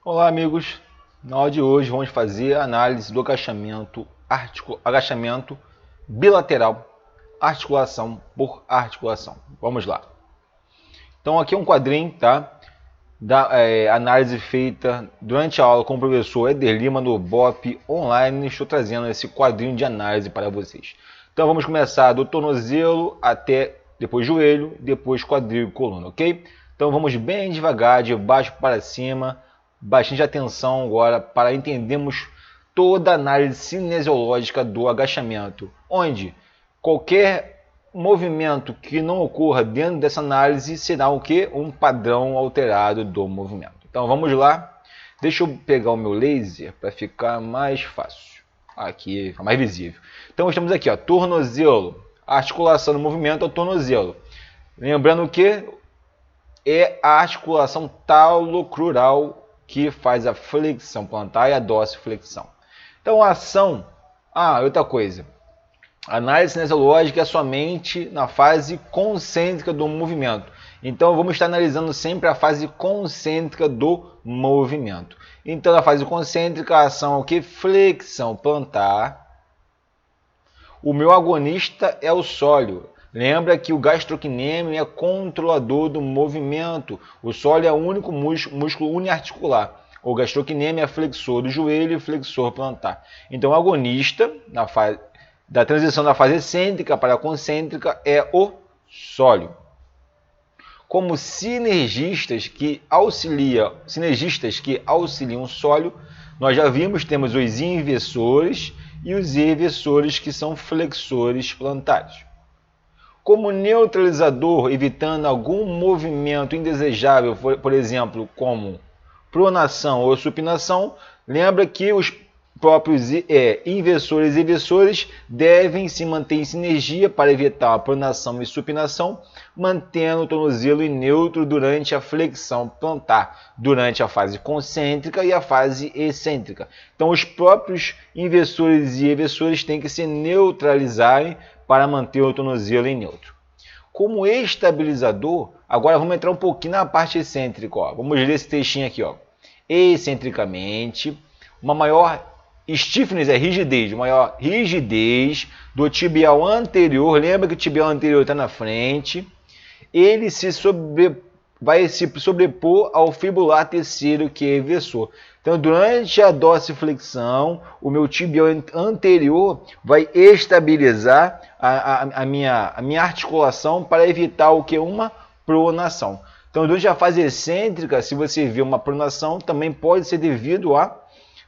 Olá, amigos. Na aula de hoje vamos fazer a análise do agachamento bilateral, articulação por articulação. Vamos lá. Então aqui é um quadrinho, tá? Da análise feita durante a aula com o professor Eder Lima no BOP Online. Estou trazendo esse quadrinho de análise para vocês. Então vamos começar do tornozelo até depois joelho, depois quadril e coluna, ok? Então vamos bem devagar, de baixo para cima. Bastante atenção agora para entendermos toda a análise cinesiológica do agachamento, onde qualquer movimento que não ocorra dentro dessa análise será o que? Um padrão alterado do movimento. Então vamos lá. Deixa eu pegar o meu laser para ficar mais fácil. Aqui, fica mais visível. Então estamos aqui, ó, tornozelo. A articulação do movimento é o tornozelo. Lembrando que é a articulação talocrural que faz a flexão plantar e a dorsiflexão. Então a ação, outra coisa, a análise cinesiológica é somente na fase concêntrica do movimento. Então vamos estar analisando sempre a fase concêntrica do movimento. Então na fase concêntrica a ação é o que? Flexão plantar. O meu agonista é o sólio. Lembra que o gastrocnêmio é controlador do movimento. O sólio é o único músculo uniarticular. O gastrocnêmio é flexor do joelho e flexor plantar. Então, o agonista da transição da fase excêntrica para a concêntrica é o sólio. Como sinergistas que auxiliam o sólio, nós já vimos, temos os inversores e os eversores, que são flexores plantares. Como neutralizador, evitando algum movimento indesejável, por exemplo, como pronação ou supinação, lembra que os próprios inversores e eversores devem se manter em sinergia para evitar a pronação e supinação, mantendo o tornozelo em neutro durante a flexão plantar, durante a fase concêntrica e a fase excêntrica. Então, os próprios inversores e eversores têm que se neutralizarem para manter o tornozelo em neutro. Como estabilizador, agora vamos entrar um pouquinho na parte excêntrica. Ó. Vamos ler esse textinho aqui. Ó. Excentricamente, uma maior stiffness é rigidez, maior rigidez do tibial anterior. Lembra que o tibial anterior está na frente. Ele vai se sobrepor ao fibular terceiro, que é eversor. Então, durante a dorsiflexão, o meu tibial anterior vai estabilizar a minha articulação para evitar o que? Uma pronação. Então, durante a fase excêntrica, se você vê uma pronação, também pode ser devido a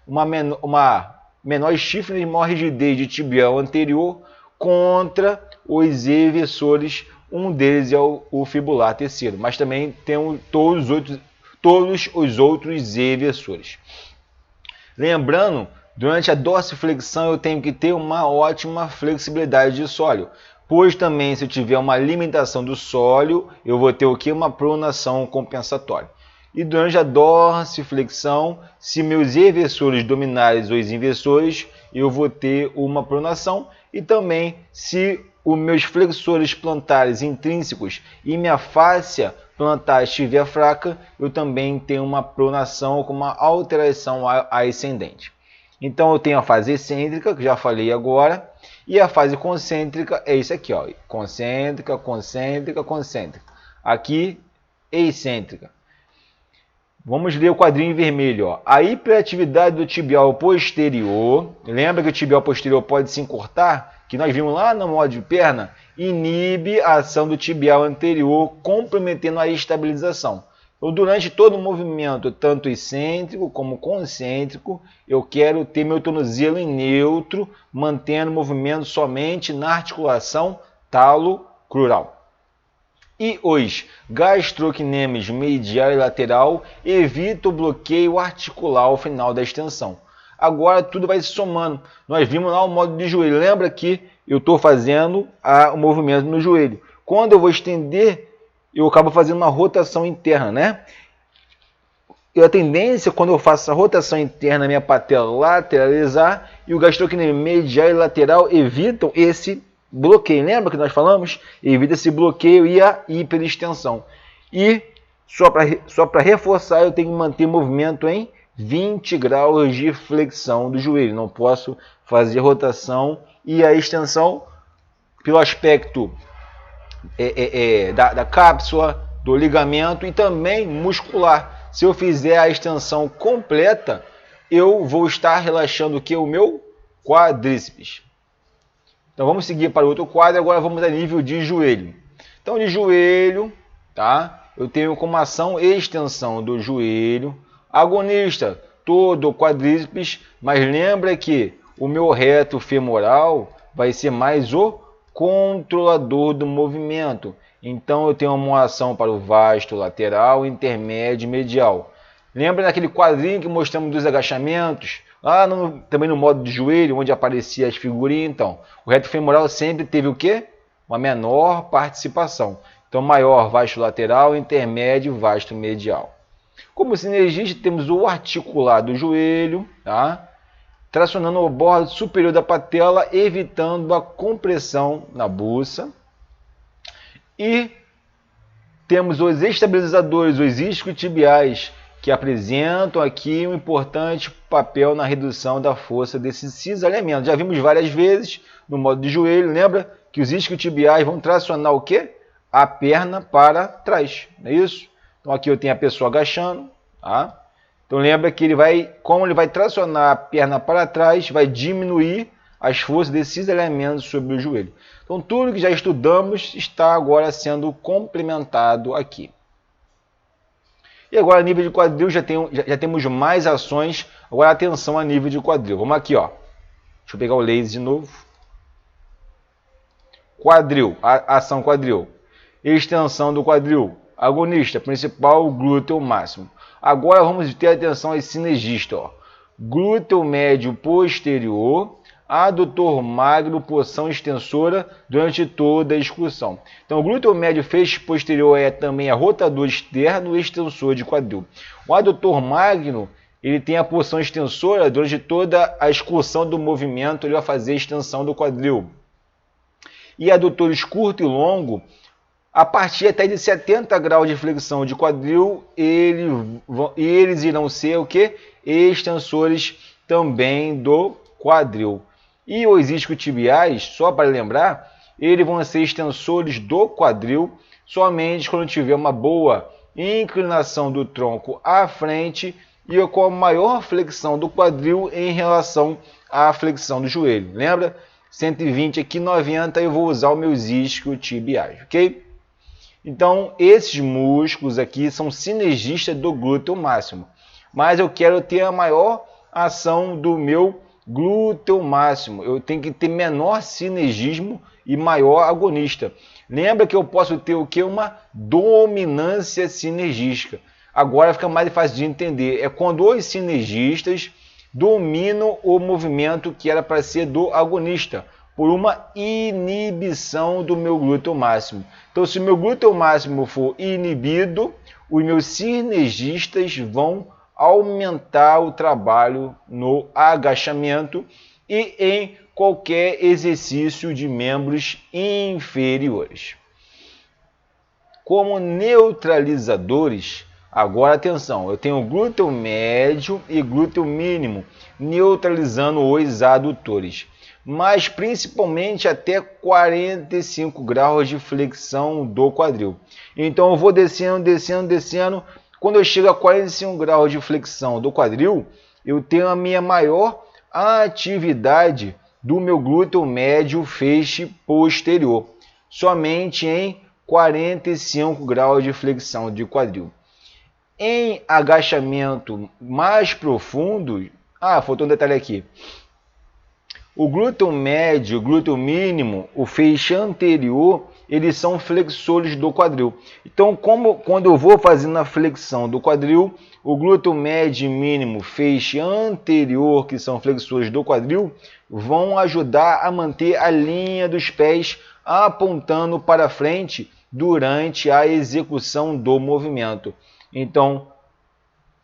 uma menor stiffness e maior rigidez de tibial anterior contra os eversores. Um deles é o fibular terceiro, mas também tem todos os outros eversores. Lembrando, durante a dorsiflexão eu tenho que ter uma ótima flexibilidade de sólio, pois também se eu tiver uma limitação do sólio, eu vou ter o que? Uma pronação compensatória. E durante a dorsiflexão, se meus eversores dominarem os inversores, eu vou ter uma pronação. E também, se os meus flexores plantares intrínsecos e minha fáscia plantar estiver fraca, eu também tenho uma pronação com uma alteração ascendente. Então eu tenho a fase excêntrica, que já falei agora, e a fase concêntrica é isso aqui, ó. Concêntrica, concêntrica, concêntrica. Aqui, excêntrica. Vamos ler o quadrinho em vermelho. Ó. A hiperatividade do tibial posterior, lembra que o tibial posterior pode se encurtar? Que nós vimos lá no modo de perna, inibe a ação do tibial anterior, comprometendo a estabilização. Então, durante todo o movimento, tanto excêntrico como concêntrico, eu quero ter meu tornozelo em neutro, mantendo o movimento somente na articulação talocrural. E os gastrocnêmios medial e lateral evitam o bloqueio articular ao final da extensão. Agora tudo vai se somando. Nós vimos lá o modo de joelho. Lembra que eu estou fazendo o movimento no joelho. Quando eu vou estender, eu acabo fazendo uma rotação interna, né? E a tendência, quando eu faço essa rotação interna, minha patela lateralizar, e o gastrocnêmio medial e lateral evitam esse bloqueio. Lembra que nós falamos? Evita esse bloqueio e a hiperextensão. E só para reforçar, eu tenho que manter o movimento em 20 graus de flexão do joelho. Não posso fazer rotação e a extensão pelo aspecto da cápsula, do ligamento e também muscular. Se eu fizer a extensão completa, eu vou estar relaxando o que? O meu quadríceps. Então vamos seguir para o outro quadro, agora vamos a nível de joelho. Então de joelho, tá? Eu tenho como ação extensão do joelho, agonista, todo o quadríceps, mas lembra que o meu reto femoral vai ser mais o controlador do movimento. Então eu tenho uma ação para o vasto lateral, intermédio e medial. Lembra daquele quadrinho que mostramos dos agachamentos? Lá também no modo de joelho, onde aparecia as figurinhas. Então, o reto femoral sempre teve o quê? Uma menor participação. Então, maior vasto lateral, intermédio, vasto medial. Como sinergista, temos o articular do joelho, tá? Tracionando o bordo superior da patela, evitando a compressão na buça. E temos os estabilizadores, os isquiotibiais, que apresentam aqui um importante papel na redução da força desse cisalhamento. Já vimos várias vezes no modo de joelho, lembra que os isquiotibiais vão tracionar o quê? A perna para trás, não é isso? Então aqui eu tenho a pessoa agachando, tá? Então lembra que como ele vai tracionar a perna para trás, vai diminuir as forças desses cisalhamentos sobre o joelho. Então tudo que já estudamos está agora sendo complementado aqui. E agora a nível de quadril já temos mais ações. Agora atenção a nível de quadril. Vamos aqui, ó. Deixa eu pegar o laser de novo. Quadril, ação quadril. Extensão do quadril. Agonista, principal, glúteo máximo. Agora vamos ter atenção a esse sinergista, ó. Glúteo médio posterior, adutor magro, porção extensora durante toda a excursão. Então, o glúteo médio feixe posterior é também a rotador externo e extensor de quadril. O adutor magro, ele tem a porção extensora durante toda a excursão do movimento, ele vai fazer a extensão do quadril. E adutores curto e longo, a partir até de 70 graus de flexão de quadril, eles irão ser o quê? Extensores também do quadril. E os isquiotibiais, só para lembrar, eles vão ser extensores do quadril somente quando tiver uma boa inclinação do tronco à frente e com a maior flexão do quadril em relação à flexão do joelho. Lembra? 120 aqui, 90, eu vou usar os meus isquiotibiais, ok? Então, esses músculos aqui são sinergistas do glúteo máximo. Mas eu quero ter a maior ação do meu glúteo máximo. Eu tenho que ter menor sinergismo e maior agonista. Lembra que eu posso ter o que? Uma dominância sinergística. Agora fica mais fácil de entender. É quando os sinergistas dominam o movimento que era para ser do agonista, por uma inibição do meu glúteo máximo. Então, se o meu glúteo máximo for inibido, os meus sinergistas vão aumentar o trabalho no agachamento e em qualquer exercício de membros inferiores. Como neutralizadores, agora atenção, eu tenho glúteo médio e glúteo mínimo, neutralizando os adutores, mas principalmente até 45 graus de flexão do quadril. Então eu vou descendo, descendo, descendo. Quando eu chego a 45 graus de flexão do quadril, eu tenho a minha maior atividade do meu glúteo médio feixe posterior, somente em 45 graus de flexão de quadril. Em agachamento mais profundo, faltou um detalhe aqui. O glúteo médio, o glúteo mínimo, o feixe anterior, eles são flexores do quadril. Então, quando eu vou fazendo a flexão do quadril, o glúteo médio e mínimo, feixe anterior, que são flexores do quadril, vão ajudar a manter a linha dos pés apontando para frente durante a execução do movimento. Então,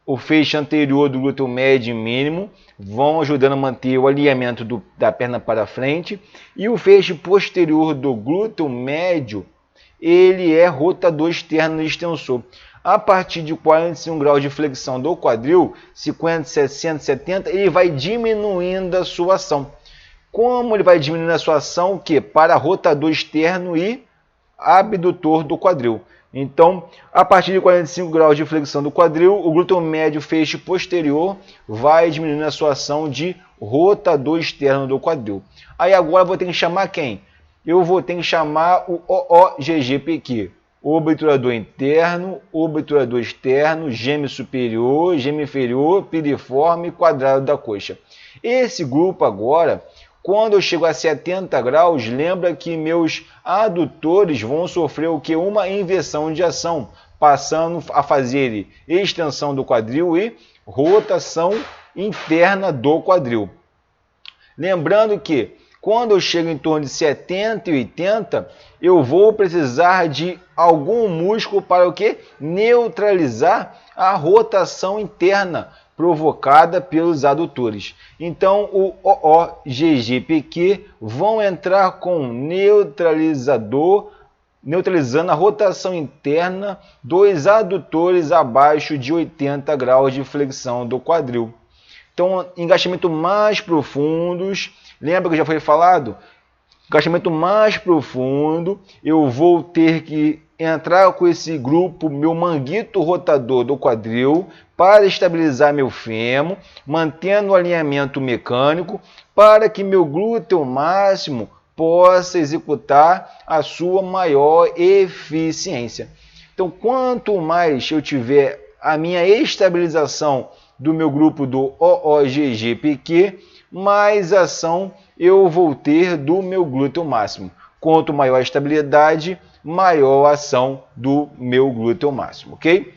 o feixe anterior do glúteo médio e mínimo vão ajudando a manter o alinhamento da perna para frente, e o feixe posterior do glúteo médio, ele é rotador externo e extensor. A partir de 45 graus de flexão do quadril, 50, 60, 70, ele vai diminuindo a sua ação. Como ele vai diminuindo a sua ação? Que para rotador externo e abdutor do quadril. Então, a partir de 45 graus de flexão do quadril, o glúteo médio feixe posterior vai diminuindo a sua ação de rotador externo do quadril. Aí agora eu vou ter que chamar quem? Eu vou ter que chamar o OOGGPQ. Obturador interno, obturador externo, gêmeo superior, gêmeo inferior, piriforme, quadrado da coxa. Esse grupo agora, quando eu chego a 70 graus, lembra que meus adutores vão sofrer o que? Uma inversão de ação, passando a fazer extensão do quadril e rotação interna do quadril. Lembrando que quando eu chego em torno de 70 e 80, eu vou precisar de algum músculo para o quê? Neutralizar a rotação interna provocada pelos adutores. Então, o OOGGPQ vão entrar com neutralizador, neutralizando a rotação interna dos adutores abaixo de 80 graus de flexão do quadril. Então, engaixamento mais profundos, lembra que já foi falado? Encaixamento mais profundo, eu vou ter que entrar com esse grupo, meu manguito rotador do quadril, para estabilizar meu fêmur, mantendo o alinhamento mecânico, para que meu glúteo máximo possa executar a sua maior eficiência. Então, quanto mais eu tiver a minha estabilização do meu grupo do OOGGPQ, mais ação eu vou ter do meu glúteo máximo. Quanto maior a estabilidade, maior a ação do meu glúteo máximo, ok?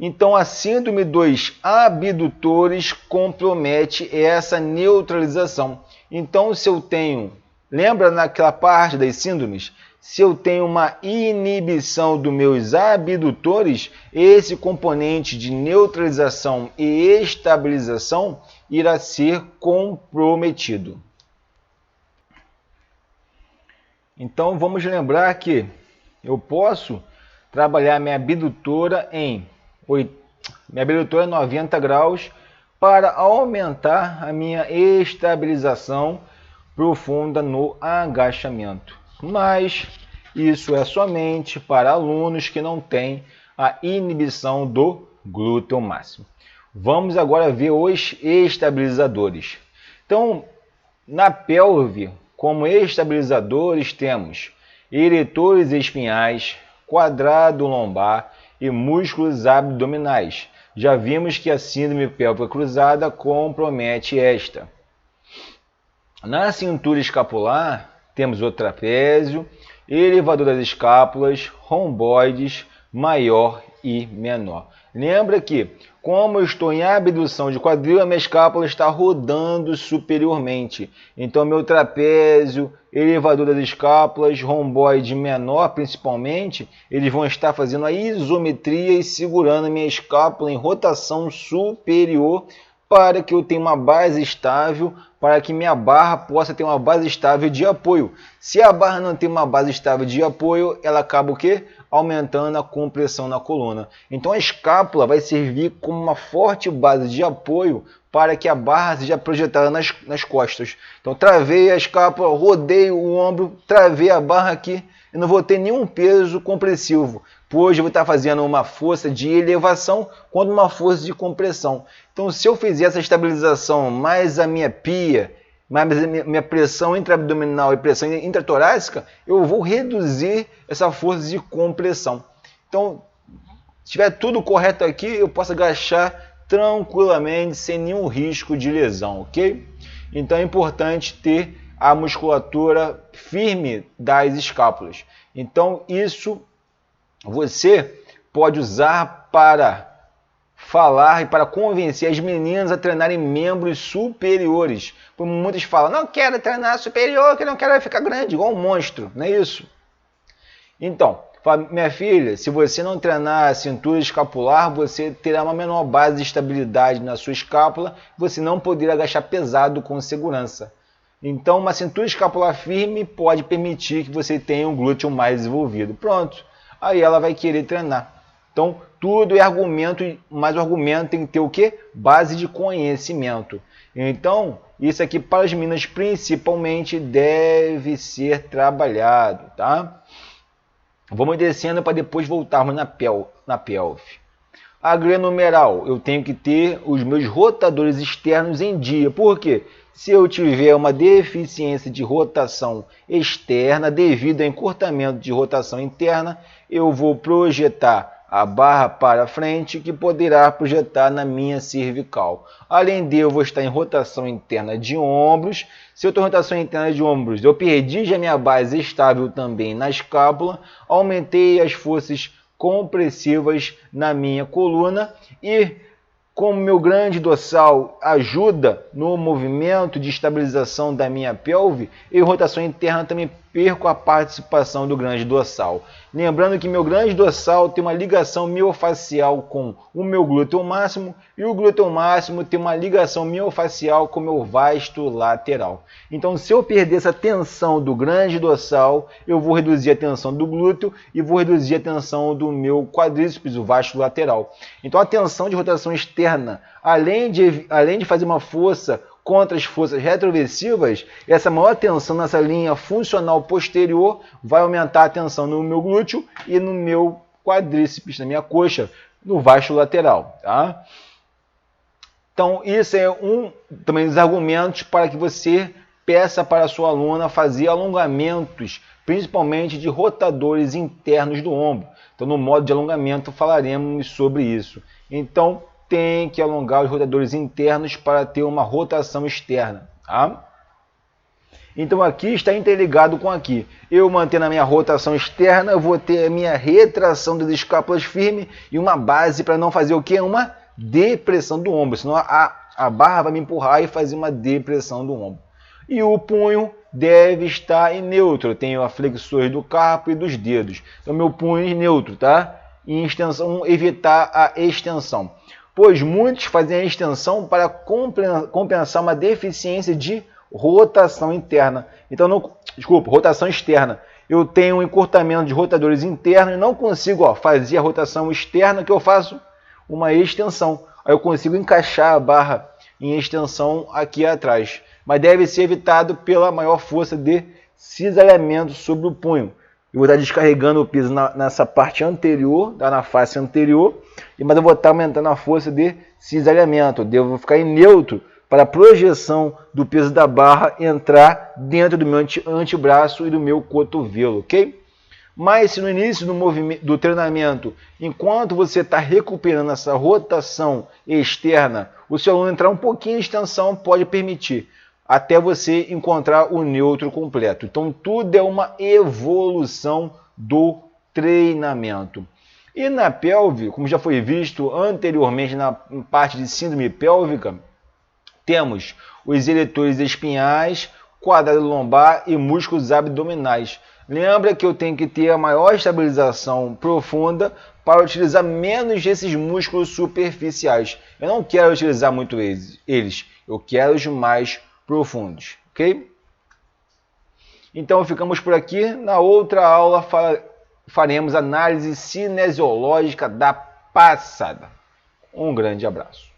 Então, a síndrome dos abdutores compromete essa neutralização. Então, se eu tenho, lembra naquela parte das síndromes? Se eu tenho uma inibição dos meus abdutores, esse componente de neutralização e estabilização irá ser comprometido. Então, vamos lembrar que eu posso trabalhar minha abdutora em 90 graus para aumentar a minha estabilização profunda no agachamento. Mas isso é somente para alunos que não têm a inibição do glúteo máximo. Vamos agora ver os estabilizadores. Então, na pelve, como estabilizadores, temos eretores espinhais, quadrado lombar e músculos abdominais. Já vimos que a síndrome pélvica cruzada compromete esta. Na cintura escapular, temos o trapézio, elevador das escápulas, romboides, maior e menor. Lembra que, como eu estou em abdução de quadril, a minha escápula está rodando superiormente. Então, meu trapézio, elevador das escápulas, romboide menor, principalmente, eles vão estar fazendo a isometria e segurando a minha escápula em rotação superior para que eu tenha uma base estável, para que minha barra possa ter uma base estável de apoio. Se a barra não tem uma base estável de apoio, ela acaba o quê? Aumentando a compressão na coluna. Então a escápula vai servir como uma forte base de apoio para que a barra seja projetada nas costas. Então travei a escápula, rodei o ombro, travei a barra aqui, eu não vou ter nenhum peso compressivo, pois eu vou estar fazendo uma força de elevação quanto uma força de compressão. Então, se eu fizer essa estabilização mais a minha pia, mais a minha pressão intraabdominal e pressão intratorácica, eu vou reduzir essa força de compressão. Então, se tiver tudo correto aqui, eu posso agachar tranquilamente, sem nenhum risco de lesão, ok? Então, é importante ter a musculatura firme das escápulas. Então, isso você pode usar para falar e para convencer as meninas a treinarem membros superiores. Como muitos falam, não quero treinar superior, que não quero ficar grande, igual um monstro, não é isso? Então, minha filha, se você não treinar a cintura escapular, você terá uma menor base de estabilidade na sua escápula, você não poderá agachar pesado com segurança. Então, uma cintura escapular firme pode permitir que você tenha um glúteo mais desenvolvido. Pronto, aí ela vai querer treinar. Então, tudo é argumento, mas o argumento tem que ter o quê? Base de conhecimento. Então, isso aqui para as meninas principalmente deve ser trabalhado, tá? Vamos descendo para depois voltarmos na pelve. Agrenumeral, eu tenho que ter os meus rotadores externos em dia. Por quê? Se eu tiver uma deficiência de rotação externa devido a encurtamento de rotação interna, eu vou projetar a barra para frente, que poderá projetar na minha cervical. Além de eu vou estar em rotação interna de ombros. Se eu estou em rotação interna de ombros, eu perdi já minha base estável também na escápula, aumentei as forças compressivas na minha coluna e, como meu grande dorsal ajuda no movimento de estabilização da minha pelve, em rotação interna também perco a participação do grande dorsal. Lembrando que meu grande dorsal tem uma ligação miofascial com o meu glúteo máximo e o glúteo máximo tem uma ligação miofascial com o meu vasto lateral. Então, se eu perder essa tensão do grande dorsal, eu vou reduzir a tensão do glúteo e vou reduzir a tensão do meu quadríceps, o vasto lateral. Então, a tensão de rotação externa, além de fazer uma força contra as forças retroversivas, essa maior tensão nessa linha funcional posterior vai aumentar a tensão no meu glúteo e no meu quadríceps, na minha coxa, no vasto lateral, tá? Então, isso é também dos argumentos para que você peça para a sua aluna fazer alongamentos, principalmente de rotadores internos do ombro. Então, no modo de alongamento, falaremos sobre isso. Então, tem que alongar os rotadores internos para ter uma rotação externa, tá? Então aqui está interligado com aqui. Eu mantendo a minha rotação externa, eu vou ter a minha retração das escápulas firme e uma base para não fazer o quê? Uma depressão do ombro, senão a barra vai me empurrar e fazer uma depressão do ombro. E o punho deve estar em neutro. Eu tenho a flexões do carpo e dos dedos. Então meu punho em neutro, tá? Em extensão, evitar a extensão. Pois muitos fazem a extensão para compensar uma deficiência de rotação interna. Então, rotação externa. Eu tenho um encurtamento de rotadores internos e não consigo fazer a rotação externa, que eu faço uma extensão. Aí eu consigo encaixar a barra em extensão aqui atrás. Mas deve ser evitado pela maior força de cisalhamento sobre o punho. Eu vou estar descarregando o peso nessa parte anterior, na face anterior, mas eu vou estar aumentando a força de cisalhamento. Eu devo ficar em neutro para a projeção do peso da barra entrar dentro do meu antebraço e do meu cotovelo, ok? Mas se no início do treinamento, enquanto você está recuperando essa rotação externa, o seu aluno entrar um pouquinho em extensão, pode permitir, até você encontrar o neutro completo. Então, tudo é uma evolução do treinamento. E na pelve, como já foi visto anteriormente na parte de síndrome pélvica, temos os eretores espinhais, quadrado lombar e músculos abdominais. Lembra que eu tenho que ter a maior estabilização profunda para utilizar menos desses músculos superficiais. Eu não quero utilizar muito eles, eu quero os mais profundos, ok? Então ficamos por aqui. Na outra aula faremos análise cinesiológica da passada. Um grande abraço.